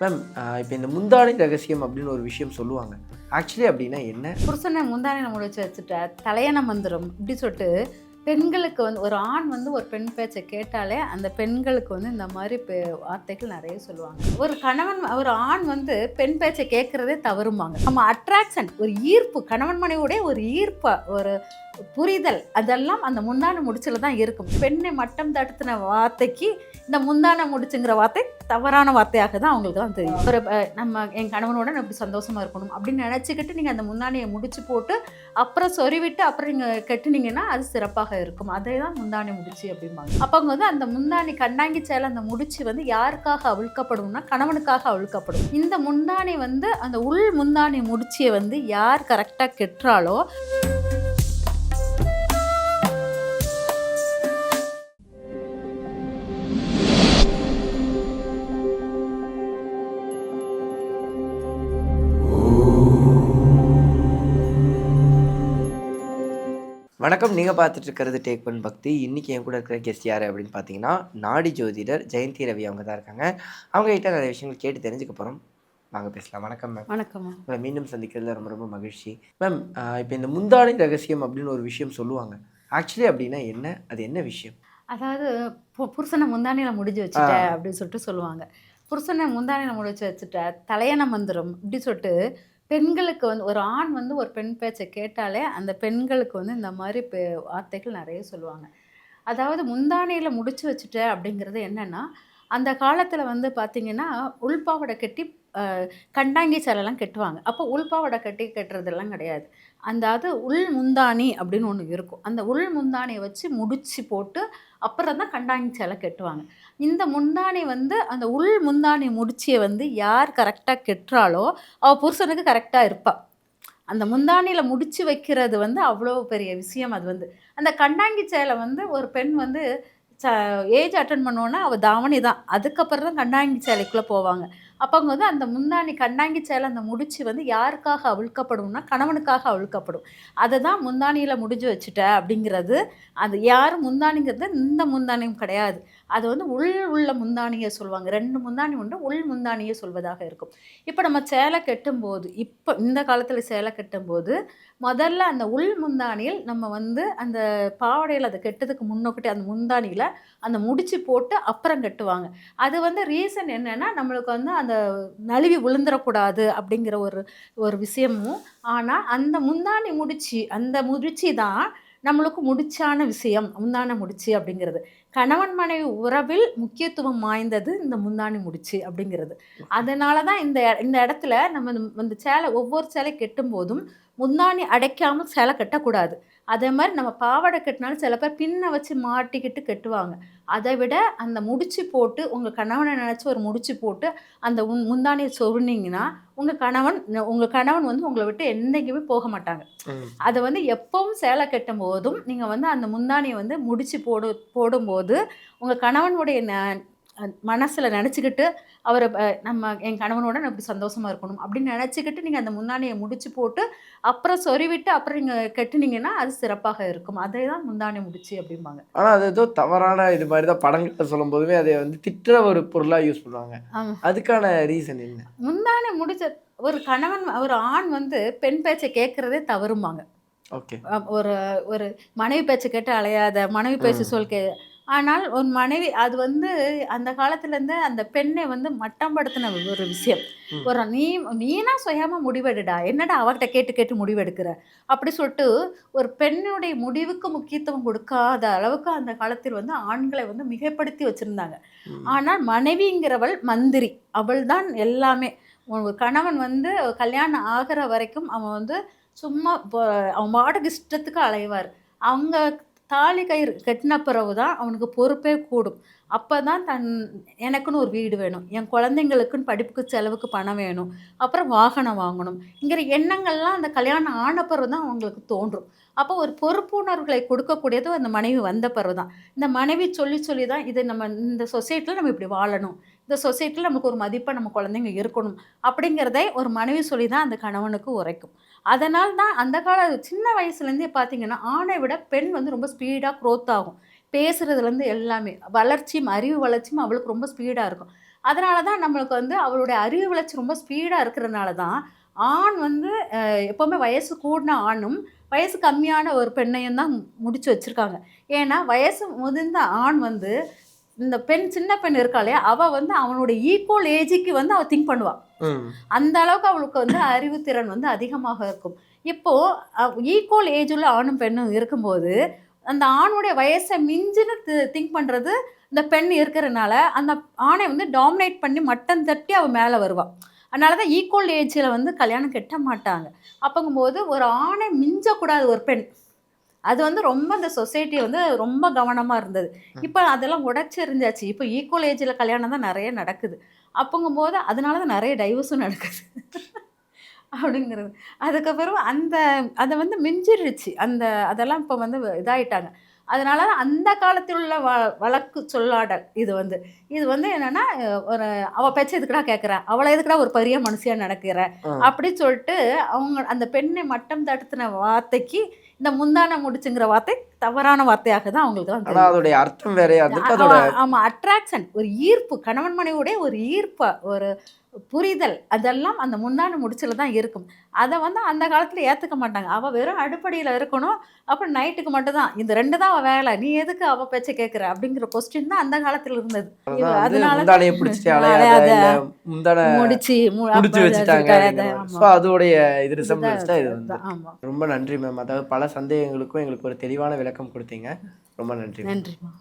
Ma'am, இப்போ இந்த முந்தானை ரகசியம் அப்படின்னு ஒரு விஷயம் சொல்லுவாங்க. ஆக்சுவலி அப்படின்னா என்ன? புருஷனை முந்தானையில முடிச்சு வச்சுட்ட தலையணை மந்திரம் இப்படி சொல்லிட்டு பெண்களுக்கு வந்து ஒரு ஆண் வந்து ஒரு பெண் பேச்சை கேட்டாலே அந்த பெண்களுக்கு வந்து இந்த மாதிரி வார்த்தைகள் நிறைய சொல்லுவாங்க. ஒரு கணவன் ஒரு ஆண் வந்து பெண் பேச்சை கேட்கறதே தவறுமாங்க. நம்ம அட்ராக்ஷன் ஒரு ஈர்ப்பு கணவன் மனைவியுடைய ஒரு ஈர்ப்பா ஒரு புரிதல் அதெல்லாம் அந்த முந்தான முடிச்சில தான் இருக்கும். பெண்ணை மட்டம் தடுத்தின வார்த்தைக்கு இந்த முந்தான முடிச்சுங்கிற வார்த்தை தவறான வார்த்தையாக தான் அவங்களுக்கு தான் தெரியும். ஒரு நம்ம என் கணவனோட நான் இப்படி சந்தோஷமா இருக்கணும் அப்படின்னு நினச்சிக்கிட்டு நீங்கள் அந்த முந்தானையை முடிச்சு போட்டு அப்புறம் சொருவிட்டு அப்புறம் நீங்கள் கெட்டுனீங்கன்னா அது சிறப்பாக இருக்கும். அதே தான் முந்தானை முடிச்சு அப்படிம்பாங்க. அப்போ அவங்க வந்து அந்த முந்தானி கண்ணாங்கி சேலை அந்த முடிச்சு வந்து யாருக்காக அவிழ்க்கப்படும்னா கணவனுக்காக அவிழ்க்கப்படும். இந்த முந்தானி வந்து அந்த உள் முந்தானி முடிச்சியை வந்து யார் கரெக்டாக கெட்டுறாலோ வணக்கம், நீங்கள் பார்த்துட்டு இருக்கிறது டேக் ஒன் பக்தி. இன்றைக்கி என் கூட இருக்கிற கெஸ்ட் யார் அப்படின்னு பார்த்தீங்கன்னா, நாடி ஜோதிடர் ஜெயந்தி ரவி அவங்க தான் இருக்காங்க. அவங்க கிட்ட நிறைய விஷயங்கள் கேட்டு தெரிஞ்சுக்க போகிறோம். வாங்க பேசலாம். வணக்கம் மேம். வணக்கம். உங்களை மீண்டும் சந்திக்கிறதுல ரொம்ப ரொம்ப மகிழ்ச்சி. மேம், இப்போ இந்த முந்தானை ரகசியம் அப்படின்னு ஒரு விஷயம் சொல்லுவாங்க. ஆக்சுவலி அப்படின்னா என்ன? அது என்ன விஷயம்? அதாவது புருஷனை முந்தானையில் முடிஞ்சு வச்சுட்ட அப்படின்னு சொல்லிட்டு சொல்லுவாங்க. புருஷனை முந்தானையில் முடிச்சு வச்சுட்ட தலையணை மந்திரம் இப்படி சொல்லிட்டு பெண்களுக்கு வந்து ஒரு ஆண் வந்து ஒரு பெண் பேச்சை கேட்டாலே அந்த பெண்களுக்கு வந்து இந்த மாதிரி வார்த்தைகள் நிறைய சொல்லுவாங்க. அதாவது முந்தானையில் முடிச்சு வச்சுட்ட அப்படிங்கிறது என்னென்னா, அந்த காலத்தில் வந்து பார்த்திங்கன்னா உள்பாவடை கட்டி கண்டாங்கி சேலைலாம் கட்டுவாங்க. அப்போ உள்பாவடை கட்டி கட்டுறதெல்லாம் கிடையாது. அது உள் முந்தானி அப்படின்னு ஒன்று இருக்கும். அந்த உள் முந்தானியை வச்சு முடிச்சு போட்டு அப்புறம் தான் கண்டாங்கி சேலை கட்டுவாங்க. இந்த முந்தானி வந்து அந்த உள் முந்தானி முடிச்சியை வந்து யார் கரெக்டாக கெட்டுறாளோ அவள் புருஷனுக்கு கரெக்டாக இருப்பாள். அந்த முந்தானியில் முடிச்சு வைக்கிறது வந்து அவ்வளோ பெரிய விஷயம். அது வந்து அந்த கண்டாங்கி சேலை வந்து ஒரு பெண் வந்து ஏஜ் அட்டன் பண்ணோன்னா அவள் தாவணி தான். அதுக்கப்புறம் தான் கண்டாங்கி சேலைக்குள்ளே போவாங்க. அப்போ அவங்க வந்து அந்த முந்தானி கண்டாங்கி சேலை அந்த முடிச்சு வந்து யாருக்காக அவிழ்க்கப்படும்னா கணவனுக்காக அவிழ்க்கப்படும். அதை தான் முந்தானியில் முடிஞ்சு வச்சுட்ட அப்படிங்கிறது. அது யாரும் முந்தானிங்கிறது இந்த முந்தானியும் கிடையாது. அது வந்து உள்ள முந்தானியை சொல்லுவாங்க. 2 முந்தானி உண்டு, உள் முந்தானியை சொல்வதாக இருக்கும். இப்போ நம்ம சேலை கட்டும்போது இப்போ இந்த காலத்தில் சேலை கட்டும்போது முதல்ல அந்த உள் முந்தானியில் நம்ம வந்து அந்த பாவாடையில் அதை கெட்டதுக்கு முன்னோக்கிட்டு அந்த முந்தானியில் அந்த முடிச்சு போட்டு அப்புறம் கட்டுவாங்க. அது வந்து ரீசன் என்னென்னா நம்மளுக்கு வந்து அந்த நழுவி விழுந்துடக்கூடாது அப்படிங்கிற ஒரு விஷயமும். ஆனால் அந்த முந்தானி அந்த முடிச்சு தான் நம்மளுக்கு முடிச்சான விஷயம். முந்தான முடிச்சு அப்படிங்கிறது கணவன் மனைவி உறவில் முக்கியத்துவம் வாய்ந்தது இந்த முந்தானி முடிச்சு அப்படிங்கிறது. அதனால தான் இந்த இடத்துல நம்ம இந்த சேலை ஒவ்வொரு சேலை கெட்டும் போதும் முந்தானி அடைக்காமல் சேலை கட்டக்கூடாது. அதே மாதிரி நம்ம பாவாடை கட்டினாலும் சில பேர் பின்னை வச்சு மாட்டிக்கிட்டு கட்டுவாங்க. அதை விட அந்த முடிச்சு போட்டு உங்கள் கணவனை நினச்சி ஒரு முடிச்சு போட்டு அந்த முந்தானியை சொருனீங்கன்னா உங்கள் கணவன் வந்து உங்களை விட்டு என்றைக்குமே போக மாட்டாங்க. அதை வந்து எப்பவும் சேலை கட்டும் போதும் நீங்கள் வந்து அந்த முந்தானியை வந்து முடிச்சு போடும்போது உங்கள் கணவனுடைய மனசில் நினச்சிக்கிட்டு அவரை என் கணவனோட நான் இப்படி சந்தோஷமாக இருக்கணும் அப்படின்னு நினச்சிக்கிட்டு நீங்கள் அந்த முந்தானியை முடிச்சு போட்டு அப்புறம் சொருவிட்டு அப்புறம் நீங்கள் கட்டுனீங்கன்னா அது சிறப்பாக இருக்கும். அதே தான் முந்தானி முடிச்சு அப்படிம்பாங்க. ஆனால் அது ஏதோ தவறான இது மாதிரி தான் படங்களை சொல்லும் போதுமே அதை வந்து திட்டுற ஒரு பொருளாக யூஸ் பண்ணுவாங்க. அதுக்கான ரீசன் என்ன? முந்தானி முடிச்ச ஒரு ஆண் வந்து பெண் பேச்சை கேட்குறதே தவறுமாங்க. ஓகே. ஒரு மனைவி பேச்சை கேட்டு அலையாத, மனைவி பேச்சு சொல் ஆனால் ஒரு மனைவி அது வந்து அந்த காலத்துலேருந்து அந்த பெண்ணை வந்து மட்டம்படுத்தின ஒரு விஷயம். ஒரு நீனா சுயமாக முடிவெடுடா, என்னடா அவர்கிட்ட கேட்டு கேட்டு முடிவெடுக்கிற அப்படி சொல்லிட்டு ஒரு பெண்ணுடைய முடிவுக்கு முக்கியத்துவம் கொடுக்காத அளவுக்கு அந்த காலத்தில் வந்து ஆண்களை வந்து மிகைப்படுத்தி வச்சுருந்தாங்க. ஆனால் மனைவிங்கிறவள் மந்திரி, அவள் தான் எல்லாமே. ஒரு கணவன் வந்து கல்யாணம் ஆகிற வரைக்கும் அவன் வந்து சும்மா அவன் மாட்டுக்கு இஷ்டத்துக்கு அலைவார். அவங்க தாலி கயிறு கட்டின பிறகு தான் அவனுக்கு பொறுப்பே கூடும். அப்போ தான் எனக்குன்னு ஒரு வீடு வேணும், என் குழந்தைங்களுக்குன்னு படிப்புக்கு செலவுக்கு பணம் வேணும், அப்புறம் வாகனம் வாங்கணும்ங்கிற எண்ணங்கள்லாம் அந்த கல்யாணம் ஆன பிறகு தான் அவங்களுக்கு தோன்றும். அப்போ ஒரு பொறுப்புணர்வுகளை கொடுக்கக்கூடியது அந்த மனைவி வந்த பிறகு தான். இந்த மனைவி சொல்லி தான் இது நம்ம இந்த சொசைட்டியில் நம்ம இப்படி வாழணும், இந்த சொசைட்டியில் நமக்கு ஒரு மதிப்பாக நம்ம குழந்தைங்க இருக்கணும் அப்படிங்கிறதை ஒரு மனைவி சொல்லி தான் அந்த கணவனுக்கு உரைக்கும். அதனால் தான் அந்த கால சின்ன வயசுலேருந்தே பார்த்திங்கன்னா ஆணை விட பெண் வந்து ரொம்ப ஸ்பீடாக க்ரோத் ஆகும். பேசுகிறதுலேருந்து எல்லாமே அறிவு வளர்ச்சியும் அவளுக்கு ரொம்ப ஸ்பீடாக இருக்கும். அதனால தான் நம்மளுக்கு வந்து அவளுடைய அறிவு வளர்ச்சி ரொம்ப ஸ்பீடாக இருக்கிறதுனால தான் ஆண் வந்து எப்போவுமே வயசு கூடின ஆணும் வயசு கம்மியான ஒரு பெண்ணையும் தான் முடிச்சு வச்சுருக்காங்க. ஏன்னா வயசு முதிர்ந்த ஆண் வந்து இந்த பெண் சின்ன பெண் இருக்காளே அவள் வந்து அவனுடைய ஈக்குவல் ஏஜுக்கு வந்து அவள் திங்க் பண்ணுவாள். அந்த அளவுக்கு அவளுக்கு வந்து அறிவுத்திறன் வந்து அதிகமாக இருக்கும். இப்போது ஈக்குவல் ஏஜ் உள்ள ஆணும் பெண்ணும் இருக்கும்போது அந்த ஆணுடைய வயசை மிஞ்சின்னு திங்க் பண்ணுறது இந்த பெண் இருக்கிறனால அந்த ஆணை வந்து டாமினேட் பண்ணி மட்டம் தட்டி அவள் மேலே வருவாள். அதனால தான் ஈக்குவல் ஏஜில் வந்து கல்யாணம் கட்ட மாட்டாங்க. அப்போங்கும்போது ஒரு ஆணை மிஞ்சக்கூடாது ஒரு பெண். அது வந்து ரொம்ப அந்த சொசைட்டி வந்து ரொம்ப கவனமாக இருந்தது. இப்போ அதெல்லாம் உடைச்செறிஞ்சாச்சு. இப்போ ஈக்குவல் ஏஜில் கல்யாணம் தான் நிறைய நடக்குது. அப்போங்கும்போது அதனால தான் நிறைய டைவர்ஸும் நடக்குது. அப்படிங்கிறது. அதுக்கப்புறம் அத வந்து மிஞ்சிருச்சு. அதெல்லாம் இப்போ வந்து இதாயிட்டாங்க. அதனால அந்த காலத்தில் உள்ள வழக்கு சொல்லாடல் இது வந்து என்னன்னா, ஒரு "அவ பேச்ச எதுக்குடா கேட்குற? அவள எதுக்குடா ஒரு பெரிய மனுஷியா நடக்குற?" அப்படி சொல்லிட்டு அவங்க அந்த பெண்ணை மட்டம் தட்டுன வார்த்தைக்கு இந்த முந்தான முடிச்சுங்கிற வார்த்தை தவறான வார்த்தையாக தான் அவங்களுக்கு தான் ஆனா தெரியும். அதோடைய அர்த்தம் வேறையா இருந்திருக்கு. அதோட ஆமா அட்ராக்ஷன் ஒரு ஈர்ப்பு கணவன் மனைவியுடைய ஒரு ஈர்ப்பு ஒரு புரிதல் அதெல்லாம் அந்த முந்தான முடிச்சுல தான் இருக்கும். அதை வந்து அந்த காலத்துல ஏத்துக்க மாட்டாங்க. அவ வெறும் அடுப்படியில இருக்கணும். அப்புறம் நைட்டுக்கு மட்டும் தான் இந்த 2 தான் அவ வேலை. நீ எதுக்கு அவ பேச்ச கேட்குற? அப்படிங்கிற கொஸ்டின் தான் அந்த காலத்துல இருந்தது. அதுதான் வந்து அதனால தான் முந்தானைய பிடிச்சிட்டு அலையாத, அலையாத இல்ல முந்தான முடிச்சு முடிச்சு வச்சுட்டாங்க அப்படிங்கிற மாதிரி. ஆமா. ஸோ அதோடைய இது இதுதான் ரிசம்பிளன்ஸ் தான் இது வந்து. ஆமா. ரொம்ப நன்றி மேம். அதாவது பல சந்தேகங்களுக்கும் எங்களுக்கு ஒரு தெளிவான விளக்கம் கொடுத்தீங்க. ரொம்ப நன்றி மேம். நன்றிம்மா.